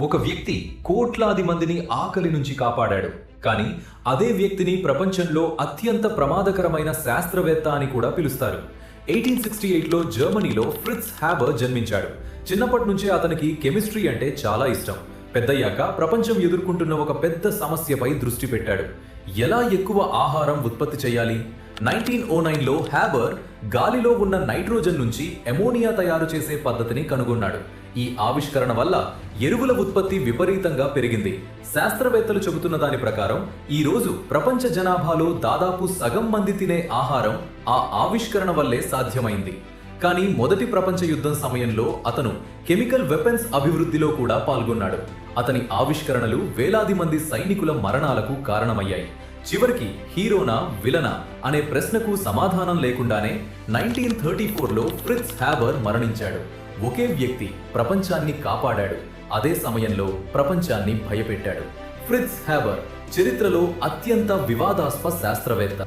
ఒక వ్యక్తి కోట్లాది మందిని ఆకలి నుంచి కాపాడాడు. కానీ అదే వ్యక్తిని ప్రపంచంలో అత్యంత ప్రమాదకరమైన శాస్త్రవేత్త అని కూడా పిలుస్తారు. 1868లో జర్మనీలో ఫ్రిట్జ్ హ్యాబర్ జన్మించాడు. చిన్నప్పటి నుంచే అతనికి కెమిస్ట్రీ అంటే చాలా ఇష్టం. పెద్దయ్యాక ప్రపంచం ఎదుర్కొంటున్న ఒక పెద్ద సమస్యపై దృష్టి పెట్టాడు. ఎలా ఎక్కువ ఆహారం ఉత్పత్తి చేయాలి? 1909లో హ్యాబర్ గాలిలో ఉన్న నైట్రోజన్ నుంచి అమోనియా తయారు చేసే పద్ధతిని కనుగొన్నాడు. ఈ ఆవిష్కరణ వల్ల ఎరువుల ఉత్పత్తి విపరీతంగా పెరిగింది. శాస్త్రవేత్తలు చెబుతున్న దాని ప్రకారం ఈ రోజు ప్రపంచ జనాభాలో దాదాపు సగం మంది తినే ఆహారం ఆ ఆవిష్కరణ వల్లే సాధ్యమైంది. కానీ మొదటి ప్రపంచ యుద్ధం సమయంలో అతను కెమికల్ వెపన్స్ అభివృద్ధిలో కూడా పాల్గొన్నాడు. అతని ఆవిష్కరణలు వేలాది మంది సైనికుల మరణాలకు కారణమయ్యాయి. చివరికి హీరోనా విలనా అనే ప్రశ్నకు సమాధానం లేకుండానే 1934లో ఫ్రిట్జ్ హ్యాబర్ మరణించాడు. ఒకే వ్యక్తి ప్రపంచాన్ని కాపాడాడు, అదే సమయంలో ప్రపంచాన్ని భయపెట్టాడు. ఫ్రిట్జ్ హ్యాబర్ చరిత్రలో అత్యంత వివాదాస్పద శాస్త్రవేత్త.